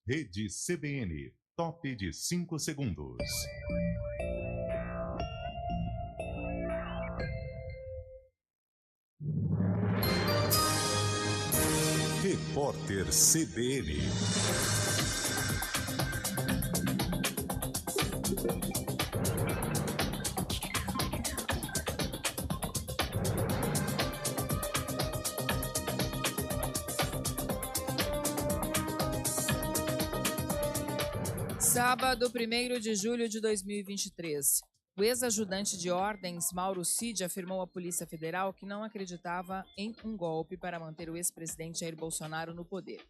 Rede CBN, top de 5 segundos. Repórter CBN. Sábado, 1º de julho de 2023. O ex-ajudante de ordens, Mauro Cid, afirmou à Polícia Federal que não acreditava em um golpe para manter o ex-presidente Jair Bolsonaro no poder.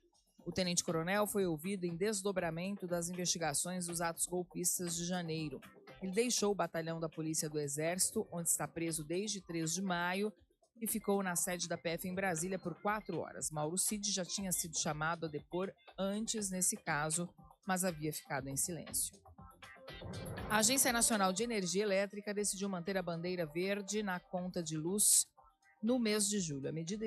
O tenente-coronel foi ouvido em desdobramento das investigações dos atos golpistas de janeiro. Ele deixou o batalhão da Polícia do Exército, onde está preso desde 3 de maio, e ficou na sede da PF em Brasília por 4 horas. Mauro Cid já tinha sido chamado a depor antes nesse caso, mas havia ficado em silêncio. A Agência Nacional de Energia Elétrica decidiu manter a bandeira verde na conta de luz no mês de julho. A medida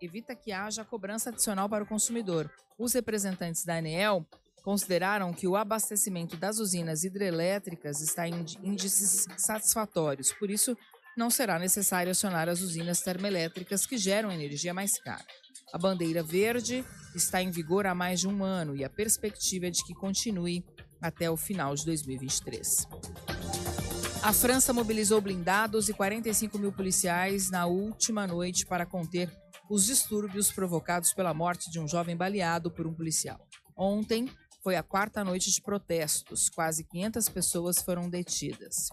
evita que haja cobrança adicional para o consumidor. Os representantes da ANEEL consideraram que o abastecimento das usinas hidrelétricas está em índices satisfatórios, por isso não será necessário acionar as usinas termoelétricas que geram energia mais cara. A bandeira verde está em vigor há mais de um ano e a perspectiva é de que continue até o final de 2023. A França mobilizou blindados e 45 mil policiais na última noite para conter os distúrbios provocados pela morte de um jovem baleado por um policial. Ontem foi a 4ª noite de protestos, quase 500 pessoas foram detidas.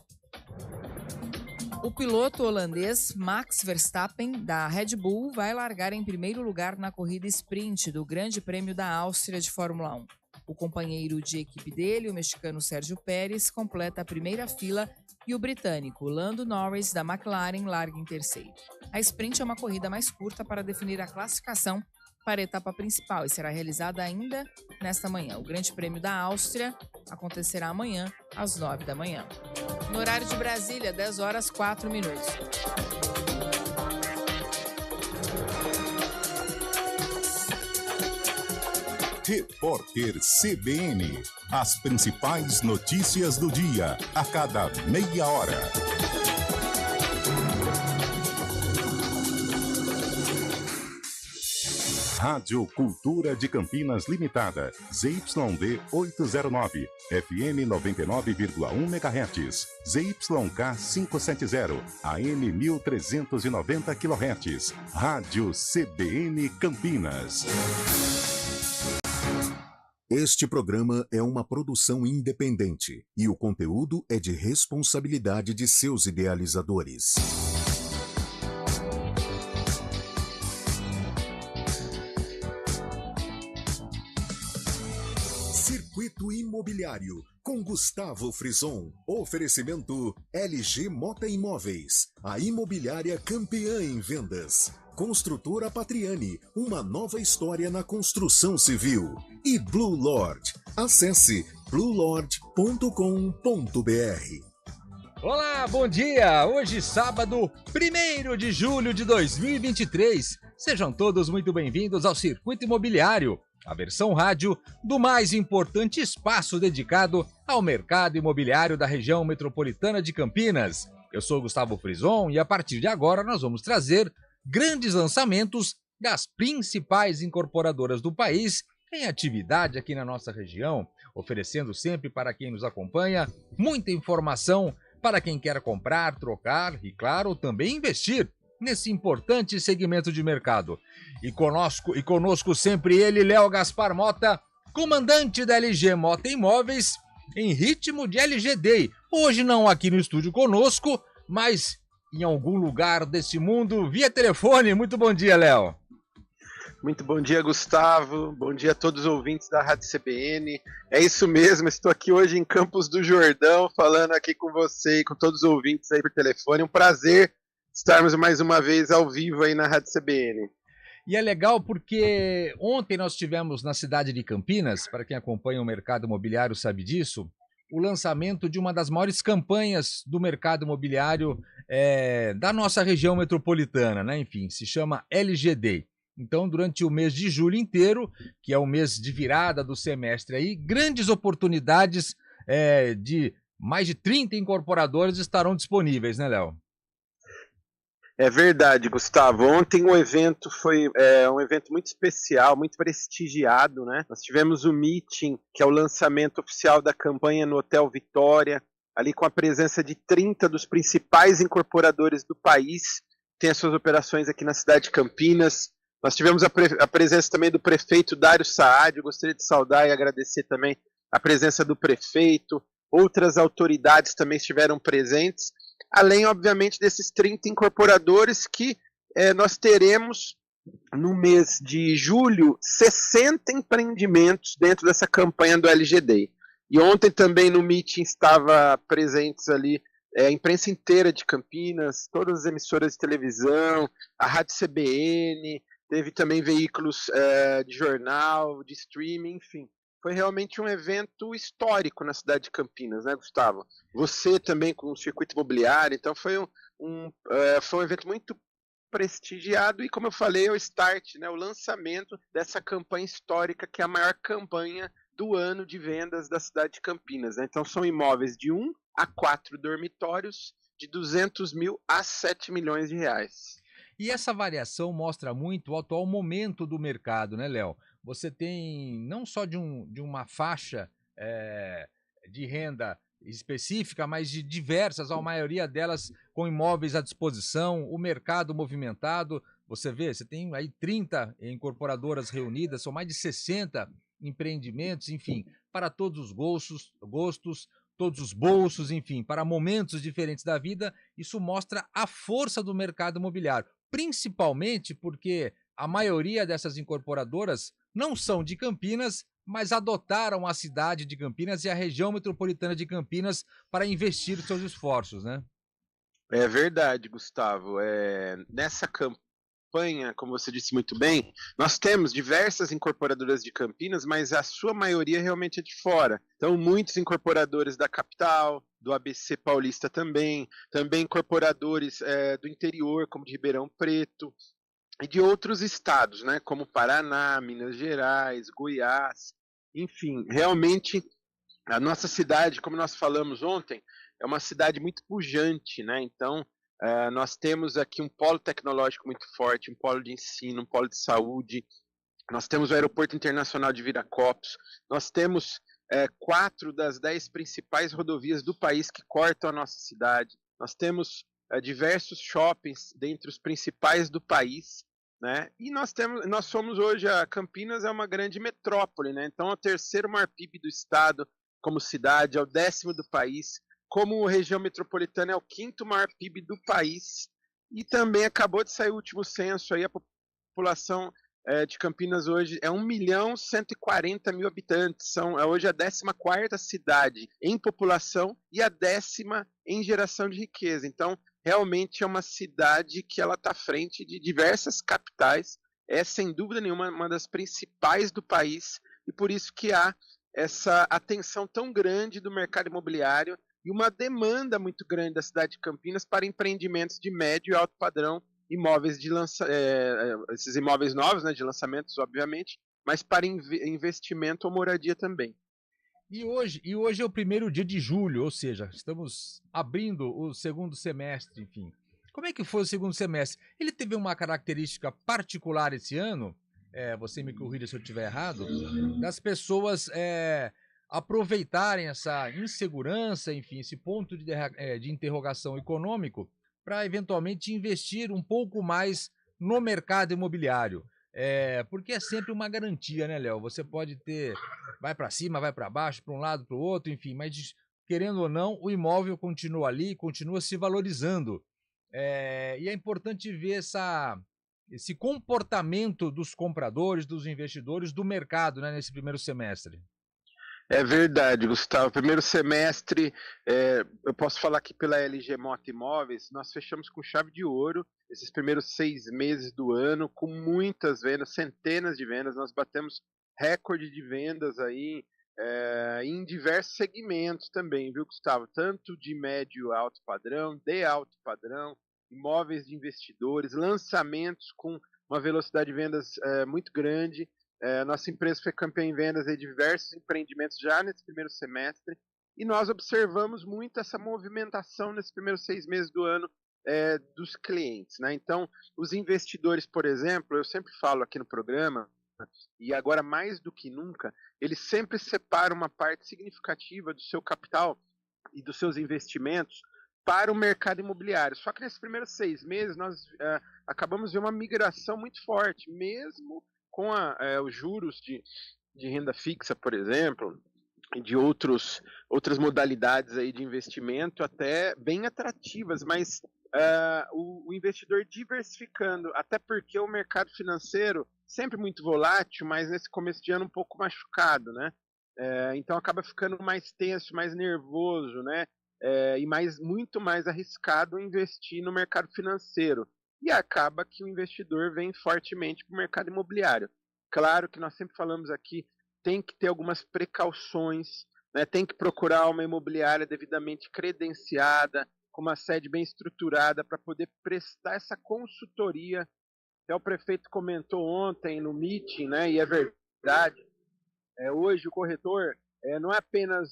O piloto holandês Max Verstappen, da Red Bull, vai largar em primeiro lugar na corrida sprint do Grande Prêmio da Áustria de Fórmula 1. O companheiro de equipe dele, o mexicano Sérgio Pérez, completa a primeira fila e o britânico Lando Norris, da McLaren, larga em terceiro. A sprint é uma corrida mais curta para definir a classificação para a etapa principal e será realizada ainda nesta manhã. O Grande Prêmio da Áustria acontecerá amanhã, às 9 da manhã. No horário de Brasília, 10 horas 4 minutos. Repórter CBN. As principais notícias do dia, a cada meia hora. Rádio Cultura de Campinas Limitada, ZYD 809, FM 99,1 MHz, ZYK 570, AM 1390 kHz, Rádio CBN Campinas. Este programa é uma produção independente e o conteúdo é de responsabilidade de seus idealizadores. Circuito Imobiliário, com Gustavo Frison. Oferecimento LG Mota Imóveis, a imobiliária campeã em vendas. Construtora Patriani, uma nova história na construção civil. E Blue Lord. Acesse bluelord.com.br. Olá, bom dia! Hoje, sábado, 1º de julho de 2023. Sejam todos muito bem-vindos ao Circuito Imobiliário, a versão rádio do mais importante espaço dedicado ao mercado imobiliário da região metropolitana de Campinas. Eu sou Gustavo Frison e a partir de agora nós vamos trazer grandes lançamentos das principais incorporadoras do país em atividade aqui na nossa região, oferecendo sempre para quem nos acompanha muita informação para quem quer comprar, trocar e, claro, também investir nesse importante segmento de mercado. E conosco sempre ele, Léo Gaspar Mota, comandante da LG Mota Imóveis, em ritmo de LG Day. Hoje não aqui no estúdio conosco, mas em algum lugar desse mundo, via telefone. Muito bom dia, Léo. Muito bom dia, Gustavo. Bom dia a todos os ouvintes da Rádio CBN. É isso mesmo, estou aqui hoje em Campos do Jordão, falando aqui com você e com todos os ouvintes aí por telefone. Um prazer estarmos mais uma vez ao vivo aí na Rádio CBN. E é legal porque ontem nós tivemos na cidade de Campinas, para quem acompanha o mercado imobiliário sabe disso, o lançamento de uma das maiores campanhas do mercado imobiliário da nossa região metropolitana, né? Enfim, se chama LG Day. Então, durante o mês de julho inteiro, que é o mês de virada do semestre aí, grandes oportunidades de mais de 30 incorporadores estarão disponíveis, né, Léo? É verdade, Gustavo. Ontem o evento foi um evento muito especial, muito prestigiado, né? Nós tivemos o meeting, que é o lançamento oficial da campanha no Hotel Vitória, ali com a presença de 30 dos principais incorporadores do país, tem as suas operações aqui na cidade de Campinas. Nós tivemos a presença também do prefeito Dário Saad. Eu gostaria de saudar e agradecer também a presença do prefeito. Outras autoridades também estiveram presentes, além, obviamente, desses 30 incorporadores que nós teremos no mês de julho 60 empreendimentos dentro dessa campanha do LGD. E ontem também no meeting estava presentes ali a imprensa inteira de Campinas, todas as emissoras de televisão, a Rádio CBN, teve também veículos de jornal, de streaming, enfim. Foi realmente um evento histórico na cidade de Campinas, né, Gustavo? Você também com o circuito imobiliário, então foi um evento muito prestigiado e, como eu falei, é o start, né, o lançamento dessa campanha histórica, que é a maior campanha do ano de vendas da cidade de Campinas, né? Então são imóveis de 1 a 4 dormitórios, de 200 mil a 7 milhões de reais. E essa variação mostra muito o atual momento do mercado, né, Léo? Você tem não só de uma faixa de renda específica, mas de diversas, a maioria delas com imóveis à disposição, o mercado movimentado. Você tem aí 30 incorporadoras reunidas, são mais de 60 empreendimentos, enfim, para todos os gostos, todos os bolsos, enfim, para momentos diferentes da vida. Isso mostra a força do mercado imobiliário, principalmente porque a maioria dessas incorporadoras não são de Campinas, mas adotaram a cidade de Campinas e a região metropolitana de Campinas para investir os seus esforços, né? É verdade, Gustavo. Nessa campanha, como você disse muito bem, nós temos diversas incorporadoras de Campinas, mas a sua maioria realmente é de fora. Então, muitos incorporadores da capital, do ABC Paulista também incorporadores do interior, como de Ribeirão Preto, e de outros estados, né, como Paraná, Minas Gerais, Goiás, enfim, realmente a nossa cidade, como nós falamos ontem, é uma cidade muito pujante, né? Então, nós temos aqui um polo tecnológico muito forte, um polo de ensino, um polo de saúde. Nós temos o Aeroporto Internacional de Viracopos. Nós temos 4 das 10 principais rodovias do país que cortam a nossa cidade. Nós temos diversos shoppings dentre os principais do país, né? E nós somos hoje, a Campinas é uma grande metrópole, né? Então, é o terceiro maior PIB do estado como cidade, é o 10º do país. Como região metropolitana, é o 5º maior PIB do país. E também acabou de sair o último censo, aí a população de Campinas hoje é 1.140.000 habitantes. Hoje a 14ª cidade em população e a 10ª em geração de riqueza. Então, realmente é uma cidade que ela está à frente de diversas capitais. É, sem dúvida nenhuma, uma das principais do país. E por isso que há essa atenção tão grande do mercado imobiliário e uma demanda muito grande da cidade de Campinas para empreendimentos de médio e alto padrão, imóveis esses imóveis novos, né, de lançamentos, obviamente, mas para investimento ou moradia também. E hoje é o primeiro dia de julho, ou seja, estamos abrindo o segundo semestre, enfim. Como é que foi o segundo semestre? Ele teve uma característica particular esse ano, você me corrija se eu estiver errado, das pessoas aproveitarem essa insegurança, enfim, esse ponto de interrogação econômico para eventualmente investir um pouco mais no mercado imobiliário. Porque é sempre uma garantia, né, Léo? Você pode ter, vai para cima, vai para baixo, para um lado, para o outro, enfim, mas querendo ou não, o imóvel continua ali, continua se valorizando. E é importante ver esse comportamento dos compradores, dos investidores, do mercado, né, nesse primeiro semestre. É verdade, Gustavo. Primeiro semestre, eu posso falar aqui pela LG Mota Imóveis, nós fechamos com chave de ouro esses primeiros 6 meses do ano, com muitas vendas, centenas de vendas. Nós batemos recorde de vendas aí em diversos segmentos também, viu, Gustavo? Tanto de médio alto padrão, de alto padrão, imóveis de investidores, lançamentos com uma velocidade de vendas muito grande. Nossa empresa foi campeã em vendas de diversos empreendimentos já nesse primeiro semestre, e nós observamos muito essa movimentação nesses primeiros 6 meses do ano dos clientes, né? Então, os investidores, por exemplo, eu sempre falo aqui no programa, e agora mais do que nunca, eles sempre separam uma parte significativa do seu capital e dos seus investimentos para o mercado imobiliário. Só que nesses primeiros 6 meses nós acabamos de ver uma migração muito forte, mesmo com os juros de renda fixa, por exemplo, e de outras modalidades aí de investimento até bem atrativas, mas o investidor diversificando, até porque o mercado financeiro sempre muito volátil, mas nesse começo de ano um pouco machucado, né? Então acaba ficando mais tenso, mais nervoso, né? E muito mais arriscado investir no mercado financeiro. E acaba que o investidor vem fortemente para o mercado imobiliário. Claro que nós sempre falamos aqui, tem que ter algumas precauções, né? Tem que procurar uma imobiliária devidamente credenciada, com uma sede bem estruturada para poder prestar essa consultoria. Até o prefeito comentou ontem no meeting, né? E é verdade, hoje o corretor não é apenas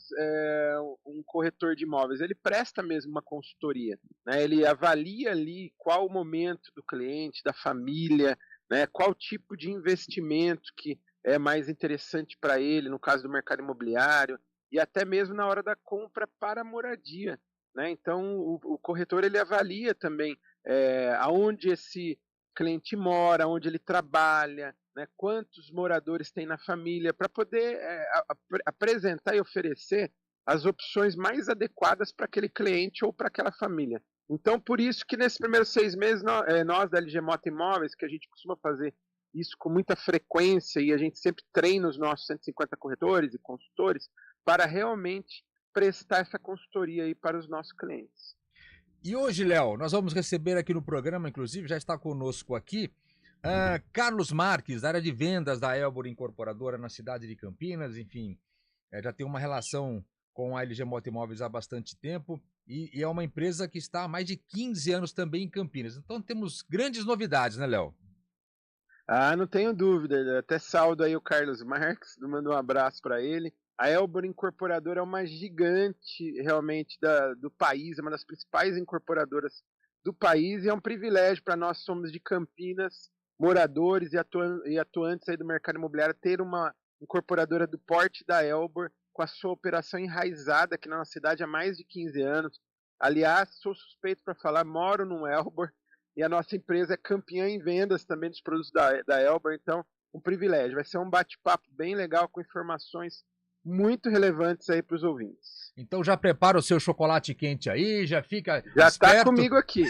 um corretor de imóveis, ele presta mesmo uma consultoria, né? Ele avalia ali qual o momento do cliente, da família, né? Qual tipo de investimento que é mais interessante para ele, no caso do mercado imobiliário, e até mesmo na hora da compra para a moradia, né? Então o corretor ele avalia também aonde esse cliente mora, onde ele trabalha, né, quantos moradores tem na família, para poder apresentar e oferecer as opções mais adequadas para aquele cliente ou para aquela família. Então, por isso que nesses primeiros 6 meses, nós da LG Mota Imóveis, que a gente costuma fazer isso com muita frequência e a gente sempre treina os nossos 150 corretores e consultores para realmente prestar essa consultoria aí para os nossos clientes. E hoje, Léo, nós vamos receber aqui no programa, inclusive já está conosco aqui, Carlos Marques, da área de vendas da Elbor Incorporadora na cidade de Campinas, enfim, já tem uma relação com a LG Mota Imóveis há bastante tempo e é uma empresa que está há mais de 15 anos também em Campinas. Então temos grandes novidades, né, Léo? Não tenho dúvida, até saldo aí o Carlos Marques, mando um abraço para ele. A Elbor Incorporadora é uma gigante realmente do país, é uma das principais incorporadoras do país e é um privilégio para nós, somos de Campinas, moradores e atuantes aí do mercado imobiliário, ter uma incorporadora do porte da Elbor com a sua operação enraizada aqui na nossa cidade há mais de 15 anos. Aliás, sou suspeito para falar, moro no Elbor e a nossa empresa é campeã em vendas também dos produtos da Elbor, então um privilégio. Vai ser um bate-papo bem legal com informações muito relevantes aí para os ouvintes. Então já prepara o seu chocolate quente aí, já fica já esperto. Está comigo aqui.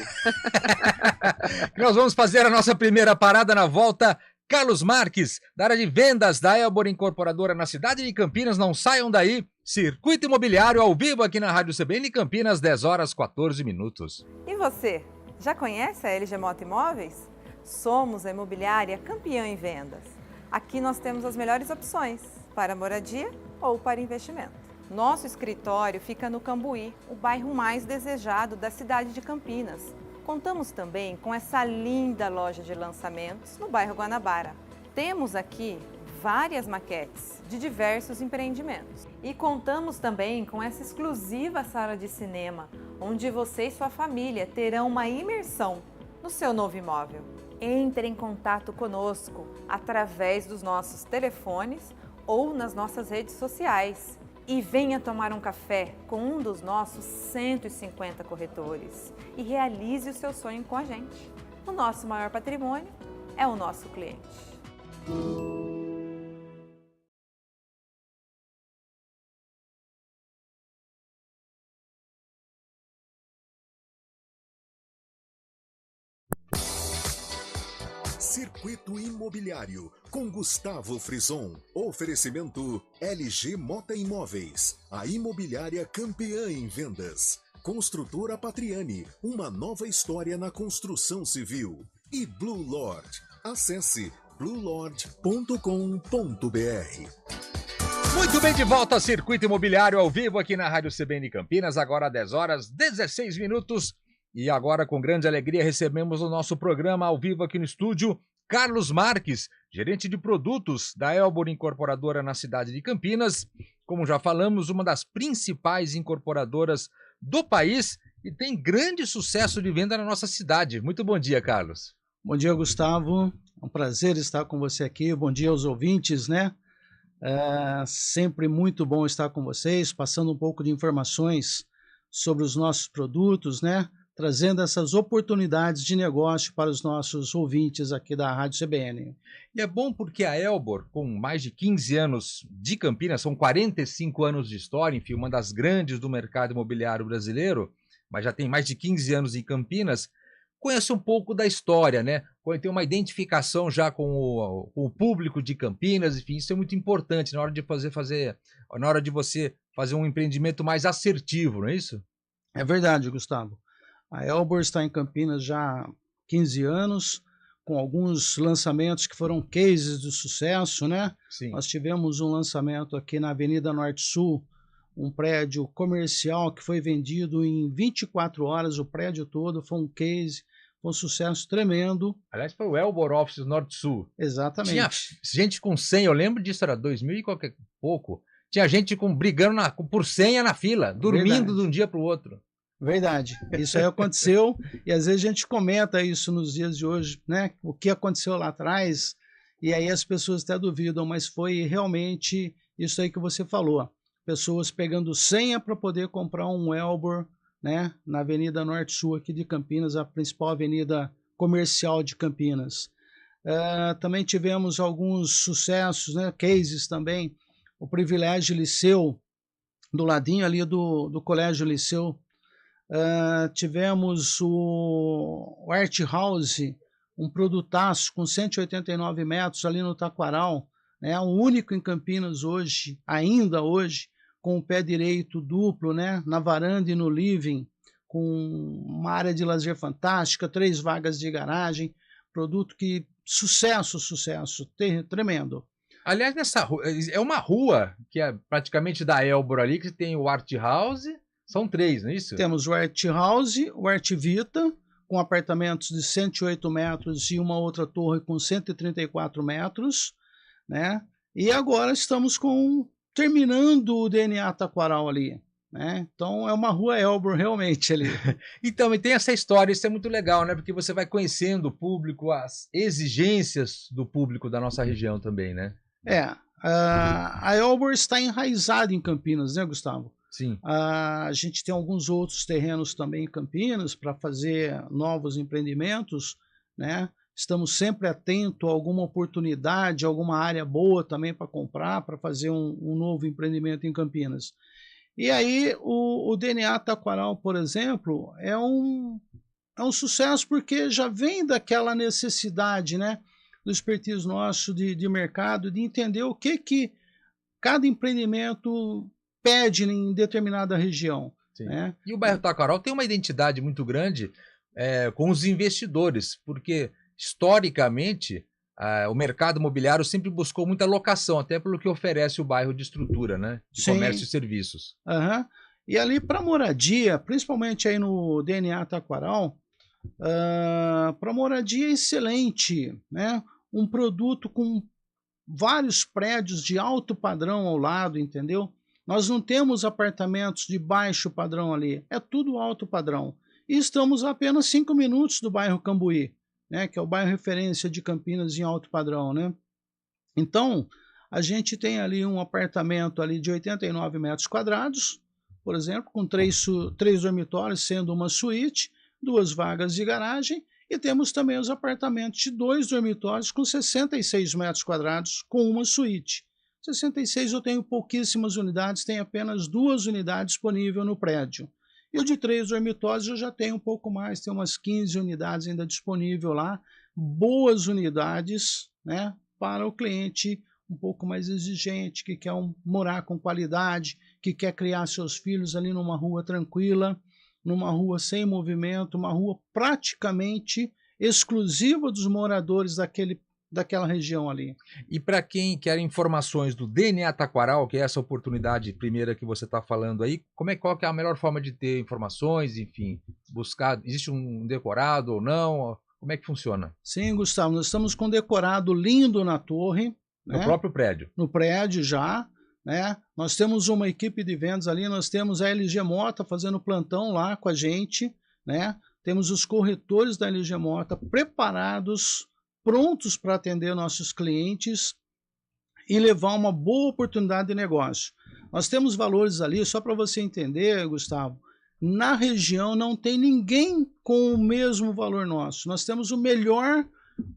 Nós vamos fazer a nossa primeira parada na volta. Carlos Marques, da área de vendas da Elbor Incorporadora na cidade de Campinas. Não saiam daí. Circuito Imobiliário ao vivo aqui na Rádio CBN Campinas, 10h14. E você, já conhece a LG Mota Imóveis? Somos a imobiliária campeã em vendas. Aqui nós temos as melhores opções para moradia ou para investimento. Nosso escritório fica no Cambuí, o bairro mais desejado da cidade de Campinas. Contamos também com essa linda loja de lançamentos no bairro Guanabara. Temos aqui várias maquetes de diversos empreendimentos. E contamos também com essa exclusiva sala de cinema, onde você e sua família terão uma imersão no seu novo imóvel. Entre em contato conosco através dos nossos telefones ou nas nossas redes sociais e venha tomar um café com um dos nossos 150 corretores e realize o seu sonho com a gente. O nosso maior patrimônio é o nosso cliente. Circuito Imobiliário, com Gustavo Frison. Oferecimento LG Mota Imóveis, a imobiliária campeã em vendas. Construtora Patriani, uma nova história na construção civil. E Blue Lord. Acesse bluelord.com.br. Muito bem, de volta ao Circuito Imobiliário ao vivo aqui na Rádio CBN Campinas, agora 10h16. E agora, com grande alegria, recebemos o nosso programa ao vivo aqui no estúdio, Carlos Marques, gerente de produtos da Elbor Incorporadora na cidade de Campinas. Como já falamos, uma das principais incorporadoras do país e tem grande sucesso de venda na nossa cidade. Muito bom dia, Carlos. Bom dia, Gustavo. É um prazer estar com você aqui. Bom dia aos ouvintes, né? É sempre muito bom estar com vocês, passando um pouco de informações sobre os nossos produtos, né? Trazendo essas oportunidades de negócio para os nossos ouvintes aqui da Rádio CBN. E é bom porque a Elbor, com mais de 15 anos de Campinas, são 45 anos de história, enfim, uma das grandes do mercado imobiliário brasileiro, mas já tem mais de 15 anos em Campinas, conhece um pouco da história, né? Tem uma identificação já com o público de Campinas, enfim, isso é muito importante na hora de na hora de você fazer um empreendimento mais assertivo, não é isso? É verdade, Gustavo. A Elbor está em Campinas já há 15 anos, com alguns lançamentos que foram cases de sucesso, né? Sim. Nós tivemos um lançamento aqui na Avenida Norte-Sul, um prédio comercial que foi vendido em 24 horas, o prédio todo foi um case, foi um sucesso tremendo. Aliás, foi o Elbor Office Norte-Sul. Exatamente. Tinha gente com senha, eu lembro disso, era 2000 e qualquer pouco. Tinha gente brigando por senha na fila, dormindo de um dia para o outro. Verdade, isso aí aconteceu e às vezes a gente comenta isso nos dias de hoje, né? O que aconteceu lá atrás, e aí as pessoas até duvidam, mas foi realmente isso aí que você falou. Pessoas pegando senha para poder comprar um Elbor, né? Na Avenida Norte-Sul aqui de Campinas, a principal avenida comercial de Campinas. Também tivemos alguns sucessos, né? Cases também, o Privilégio Liceu, do ladinho ali do Colégio Liceu. Tivemos o Art House, um produtaço com 189 metros ali no Taquaral, né? O único em Campinas hoje, ainda hoje, com o pé direito duplo, né? Na varanda e no living, com uma área de lazer fantástica, 3 vagas de garagem, produto que sucesso, tremendo. Aliás, nessa rua, é uma rua que é praticamente da Elbor ali, que tem o Art House. São 3, não é isso? Temos o Art House, o Art Vita, com apartamentos de 108 metros e uma outra torre com 134 metros, né? E agora estamos terminando o DNA Taquaral ali, né? Então é uma rua Elbor realmente ali. Então, e tem essa história, isso é muito legal, né? Porque você vai conhecendo o público, as exigências do público da nossa região também, né? A Elbor está enraizada em Campinas, né, Gustavo? Sim. A gente tem alguns outros terrenos também em Campinas para fazer novos empreendimentos, né? Estamos sempre atentos a alguma oportunidade, alguma área boa também para comprar, para fazer um novo empreendimento em Campinas. E aí o DNA Taquaral, por exemplo, é um sucesso porque já vem daquela necessidade, né, do expertise nosso de mercado, de entender o que cada empreendimento pede em determinada região. Né? E o bairro Taquaral tem uma identidade muito grande com os investidores, porque historicamente o mercado imobiliário sempre buscou muita locação, até pelo que oferece o bairro de estrutura, né? De comércio e serviços. Uhum. E ali para moradia, principalmente aí no DNA Taquaral, para moradia é excelente, né? Um produto com vários prédios de alto padrão ao lado, entendeu? Nós não temos apartamentos de baixo padrão ali, é tudo alto padrão. E estamos a apenas 5 minutos do bairro Cambuí, né, que é o bairro referência de Campinas em alto padrão, né? Então, a gente tem ali um apartamento ali de 89 metros quadrados, por exemplo, com 3 dormitórios, sendo uma suíte, 2 vagas de garagem, e temos também os apartamentos de 2 dormitórios com 66 metros quadrados, com uma suíte. 66 eu tenho pouquíssimas unidades, tem apenas 2 unidades disponíveis no prédio. E o de 3 dormitórios eu já tenho um pouco mais, tem umas 15 unidades ainda disponível lá. Boas unidades, né, para o cliente um pouco mais exigente, que quer morar com qualidade, que quer criar seus filhos ali numa rua tranquila, numa rua sem movimento, uma rua praticamente exclusiva dos moradores daquela região ali. E para quem quer informações do DNA Taquaral, que é essa oportunidade primeira que você está falando aí, qual que é a melhor forma de ter informações, enfim, buscar, existe um decorado ou não? Como é que funciona? Sim, Gustavo, nós estamos com decorado lindo na torre. No né? próprio prédio? No prédio já. Né? Nós temos uma equipe de vendas ali, nós temos a LG Mota fazendo plantão lá com a gente. Né? Temos os corretores da LG Mota preparados, prontos para atender nossos clientes e levar uma boa oportunidade de negócio. Nós temos valores ali, só para você entender, Gustavo, na região não tem ninguém com o mesmo valor nosso. Nós temos o melhor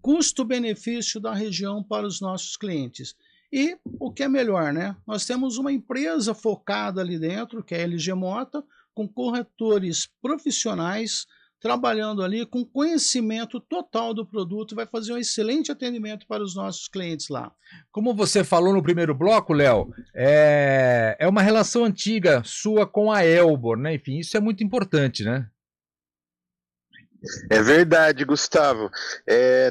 custo-benefício da região para os nossos clientes. E o que é melhor, né? Nós temos uma empresa focada ali dentro, que é a LG Mota, com corretores profissionais, trabalhando ali com conhecimento total do produto, vai fazer um excelente atendimento para os nossos clientes lá. Como você falou no primeiro bloco, Léo, é uma relação antiga sua com a Elbor, né? Enfim, isso é muito importante, né? É verdade, Gustavo.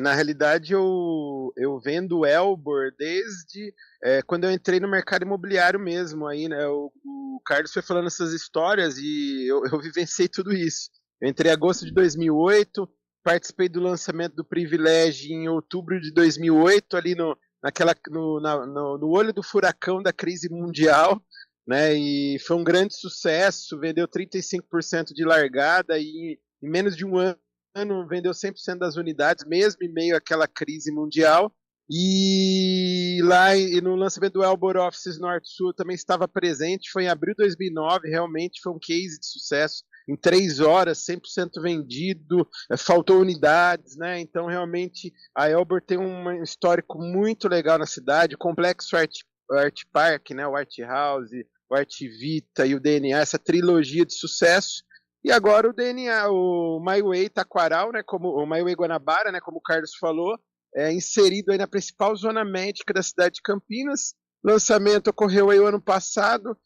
Na realidade, eu vendo Elbor desde quando eu entrei no mercado imobiliário mesmo. Aí, né, o Carlos foi falando essas histórias e eu vivenciei tudo isso. Eu entrei em agosto de 2008, participei do lançamento do Privilégio em outubro de 2008, ali no olho do furacão da crise mundial, né? E foi um grande sucesso, vendeu 35% de largada e em menos de um ano vendeu 100% das unidades, mesmo em meio àquela crise mundial. E lá no lançamento do Elbor Offices Norte-Sul eu também estava presente, foi em abril de 2009, realmente foi um case de sucesso. Em 3 horas, 100% vendido, faltou unidades, né? Então, realmente, a Elbor tem um histórico muito legal na cidade, o Complexo Art Park, né? O Art House, o Art Vita e o DNA, essa trilogia de sucesso. E agora o DNA, o MyWay Taquaral, né? O MyWay Guanabara, né? Como o Carlos falou, inserido aí na principal zona médica da cidade de Campinas. Lançamento ocorreu aí o ano passado.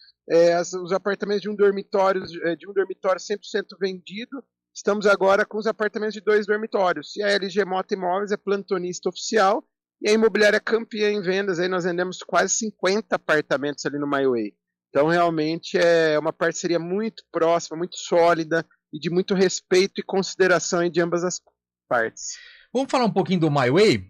Os apartamentos de um dormitório 100% vendido. Estamos agora com os apartamentos de 2 dormitórios. E a LG Mota Imóveis é plantonista oficial. E a imobiliária campeã em vendas. Aí nós vendemos quase 50 apartamentos ali no MyWay. Então, realmente, é uma parceria muito próxima, muito sólida e de muito respeito e consideração aí de ambas as partes. Vamos falar um pouquinho do MyWay,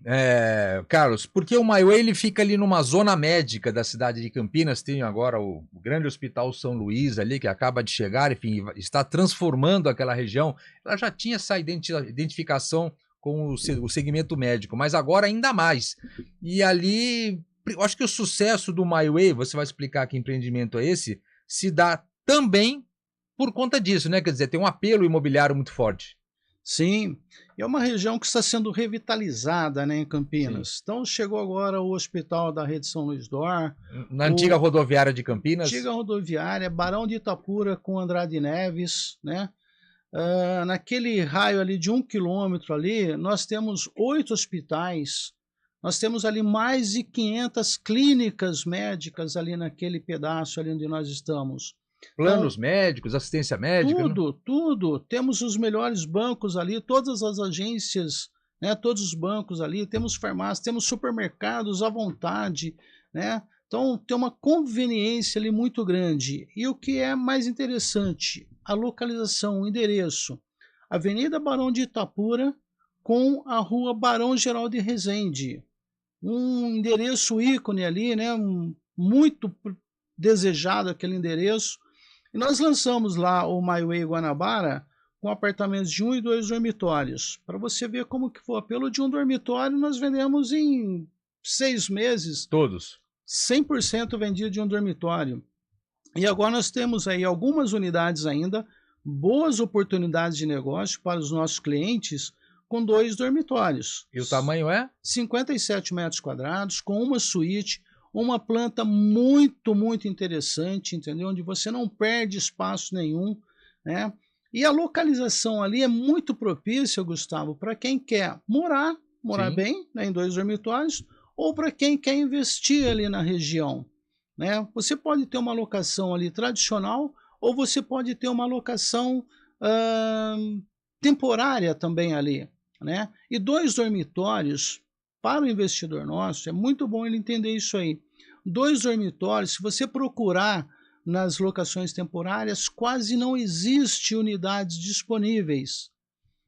Carlos, porque o MyWay ele fica ali numa zona médica da cidade de Campinas, tem agora o grande Hospital São Luís ali, que acaba de chegar, enfim, está transformando aquela região. Ela já tinha essa identificação com o segmento médico, mas agora ainda mais. E ali, eu acho que o sucesso do MyWay, você vai explicar que empreendimento é esse, se dá também por conta disso, né? Quer dizer, tem um apelo imobiliário muito forte. Sim, é uma região que está sendo revitalizada, né, em Campinas. Sim. Então chegou agora o hospital da rede São Luís d'Or. Na antiga rodoviária de Campinas? Antiga rodoviária, Barão de Itapura com Andrade Neves, né? Naquele raio ali de 1 quilômetro ali, nós temos 8 hospitais, nós temos ali mais de 500 clínicas médicas ali naquele pedaço ali onde nós estamos. Planos médicos, assistência médica? Tudo. Temos os melhores bancos ali, todas as agências, né, todos os bancos ali, temos farmácias, temos supermercados à vontade, né? Então tem uma conveniência ali muito grande. E o que é mais interessante, a localização, o endereço. Avenida Barão de Itapura com a rua Barão Geraldo de Rezende. Um endereço ícone ali, né? Muito desejado aquele endereço. E nós lançamos lá o MyWay Guanabara com apartamentos de 1 e 2 dormitórios. Para você ver como que foi o apelo de um dormitório, nós vendemos em 6 meses. Todos. 100% vendido de um dormitório. E agora nós temos aí algumas unidades ainda, boas oportunidades de negócio para os nossos clientes com 2 dormitórios. E o tamanho é? 57 metros quadrados, com uma suíte, uma planta muito, muito interessante, entendeu? Onde você não perde espaço nenhum, né? E a localização ali é muito propícia, Gustavo, para quem quer morar Sim. bem, né, em 2 dormitórios, ou para quem quer investir ali na região, né? Você pode ter uma locação ali tradicional, ou você pode ter uma locação temporária também ali, né? E 2 dormitórios, para o investidor nosso, é muito bom ele entender isso aí. 2 dormitórios, se você procurar nas locações temporárias, quase não existe unidades disponíveis.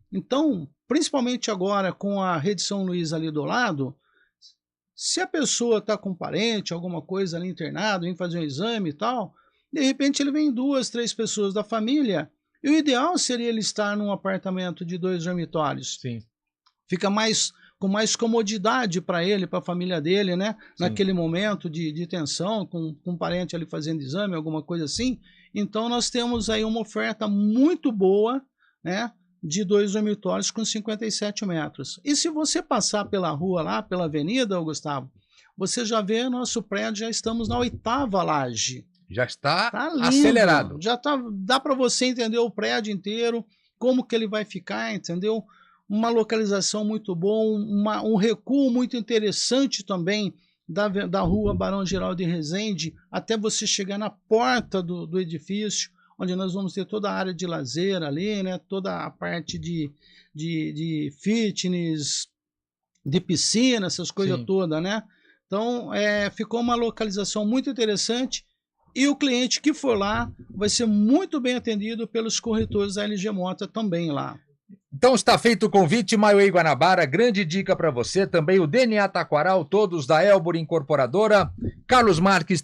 Então, principalmente agora com a Rede São Luís ali do lado, se a pessoa está com um parente, alguma coisa ali internado, vem fazer um exame e tal, de repente ele vem 2, 3 pessoas da família, e o ideal seria ele estar num apartamento de 2 dormitórios. Sim. Fica com mais comodidade para ele, para a família dele, né? Sim. Naquele momento de tensão, com um parente ali fazendo exame, alguma coisa assim. Então nós temos aí uma oferta muito boa, né? De 2 dormitórios com 57 metros. E se você passar pela rua lá, pela avenida, Gustavo, você já vê nosso prédio, já estamos na 8ª laje. Já está Lindo, acelerado. Já dá para você entender o prédio inteiro, como que ele vai ficar, entendeu? Uma localização muito boa, um recuo muito interessante também da rua Barão Geraldo de Rezende, até você chegar na porta do edifício, onde nós vamos ter toda a área de lazer ali, né? Toda a parte de fitness, de piscina, essas coisas todas, né? Então, ficou uma localização muito interessante. E o cliente que for lá vai ser muito bem atendido pelos corretores da LG Mota também lá. Então está feito o convite, MyWay Guanabara, grande dica para você, também o DNA Taquaral, todos da Elbor Incorporadora. Carlos Marques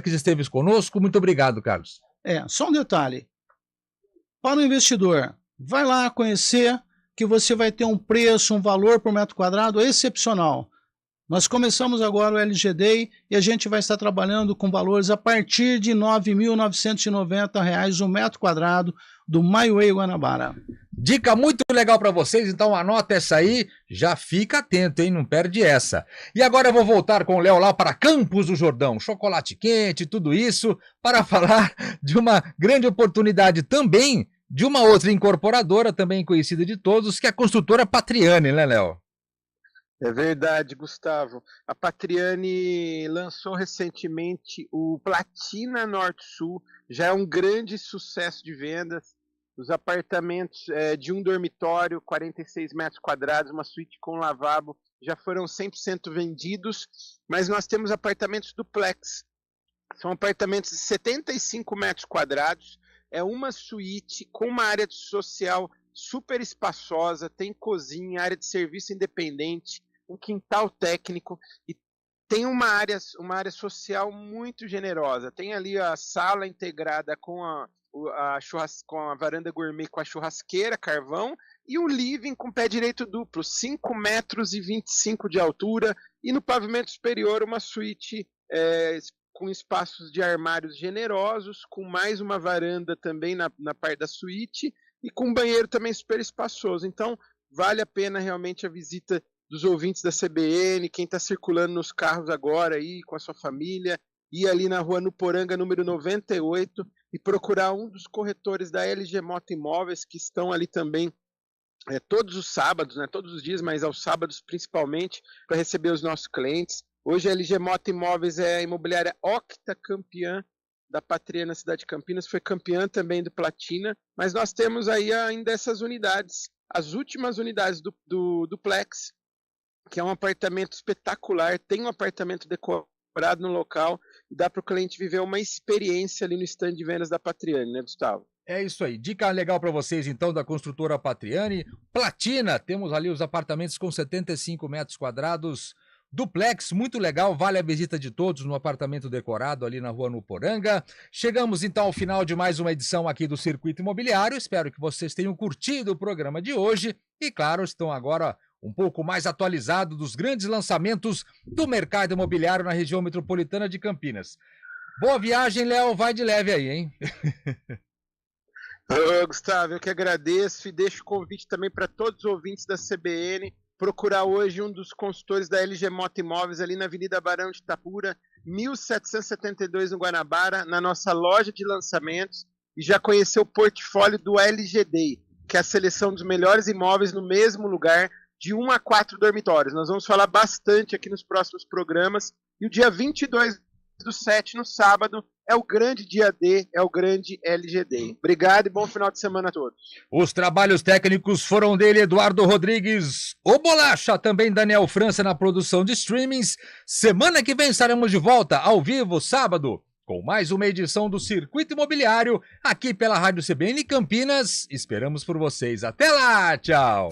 esteve conosco, muito obrigado, Carlos. Só um detalhe, para o investidor, vai lá conhecer que você vai ter um preço, um valor por metro quadrado excepcional. Nós começamos agora o LG Day e a gente vai estar trabalhando com valores a partir de R$ 9.990 o metro quadrado do MyWay Guanabara. Dica muito legal para vocês, então anota essa aí, já fica atento, hein? Não perde essa. E agora eu vou voltar com o Léo lá para Campos do Jordão, chocolate quente, tudo isso, para falar de uma grande oportunidade também de uma outra incorporadora, também conhecida de todos, que é a construtora Patriani, né, Léo? É verdade, Gustavo. A Patriani lançou recentemente o Platina Norte-Sul, já é um grande sucesso de vendas. Os apartamentos de um dormitório, 46 metros quadrados, uma suíte com lavabo, já foram 100% vendidos, mas nós temos apartamentos duplex. São apartamentos de 75 metros quadrados, é uma suíte com uma área social super espaçosa, tem cozinha, área de serviço independente, um quintal técnico e tem uma área social muito generosa. Tem ali a sala integrada com com a varanda gourmet com a churrasqueira, carvão, e o living com pé direito duplo, 5,25 metros de altura, e no pavimento superior uma suíte com espaços de armários generosos, com mais uma varanda também na parte da suíte, e com um banheiro também super espaçoso. Então, vale a pena realmente a visita dos ouvintes da CBN, quem está circulando nos carros agora aí com a sua família, ir ali na rua Nuporanga, número 98, e procurar um dos corretores da LG Mota Imóveis, que estão ali também todos os sábados, né, todos os dias, mas aos sábados principalmente, para receber os nossos clientes. Hoje a LG Mota Imóveis é a imobiliária octacampeã da Patriani na cidade de Campinas, foi campeã também do Platina, mas nós temos aí ainda essas unidades, as últimas unidades do Duplex, que é um apartamento espetacular, tem um apartamento decorado no local, e dá para o cliente viver uma experiência ali no stand de vendas da Patriani, né, Gustavo? É isso aí, dica legal para vocês então da construtora Patriani. Platina, temos ali os apartamentos com 75 metros quadrados, duplex, muito legal, vale a visita de todos no apartamento decorado ali na rua Nuporanga. Chegamos então ao final de mais uma edição aqui do Circuito Imobiliário, espero que vocês tenham curtido o programa de hoje e claro, estão agora um pouco mais atualizado dos grandes lançamentos do mercado imobiliário na região metropolitana de Campinas. Boa viagem, Léo, vai de leve aí, hein? Ô, Gustavo, eu que agradeço e deixo o convite também para todos os ouvintes da CBN procurar hoje um dos consultores da LG Mota Imóveis ali na Avenida Barão de Itapura, 1772 no Guanabara, na nossa loja de lançamentos, e já conhecer o portfólio do LG Day, que é a seleção dos melhores imóveis no mesmo lugar, de 1 a 4 dormitórios. Nós vamos falar bastante aqui nos próximos programas. E o dia 22/7, no sábado, é o grande dia D, é o grande LGD. Obrigado e bom final de semana a todos. Os trabalhos técnicos foram dele, Eduardo Rodrigues, o Bolacha, também Daniel França na produção de streamings. Semana que vem estaremos de volta, ao vivo, sábado, com mais uma edição do Circuito Imobiliário, aqui pela Rádio CBN Campinas. Esperamos por vocês. Até lá, tchau!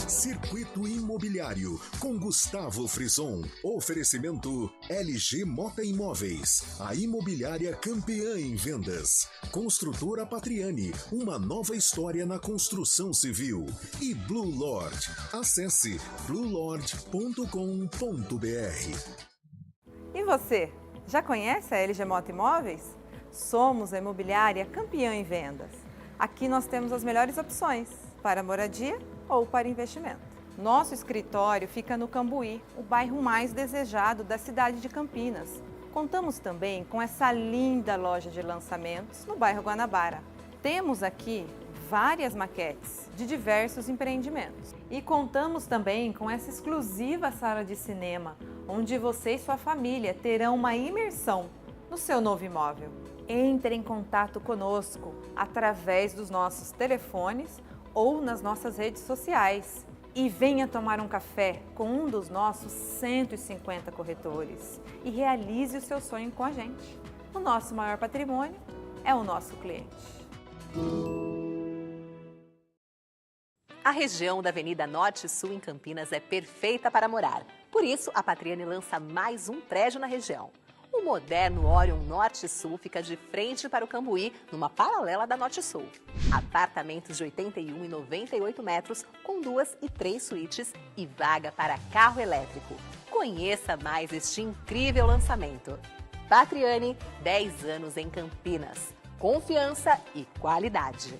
Circuito Imobiliário, com Gustavo Frison. Oferecimento LG Mota Imóveis, a imobiliária campeã em vendas. Construtora Patriani, uma nova história na construção civil. E Blue Lord. Acesse bluelord.com.br. E você, já conhece a LG Mota Imóveis? Somos a imobiliária campeã em vendas. Aqui nós temos as melhores opções para moradia ou para investimento. Nosso escritório fica no Cambuí, o bairro mais desejado da cidade de Campinas. Contamos também com essa linda loja de lançamentos no bairro Guanabara. Temos aqui várias maquetes de diversos empreendimentos. E contamos também com essa exclusiva sala de cinema, onde você e sua família terão uma imersão no seu novo imóvel. Entre em contato conosco através dos nossos telefones ou nas nossas redes sociais e venha tomar um café com um dos nossos 150 corretores e realize o seu sonho com a gente. O nosso maior patrimônio é o nosso cliente. A região da Avenida Norte e Sul em Campinas é perfeita para morar. Por isso, a Patriani lança mais um prédio na região. O moderno Orion Norte e Sul fica de frente para o Cambuí, numa paralela da Norte e Sul. Apartamentos de 81 e 98 metros, com 2 e 3 suítes e vaga para carro elétrico. Conheça mais este incrível lançamento. Patriani, 10 anos em Campinas. Confiança e qualidade.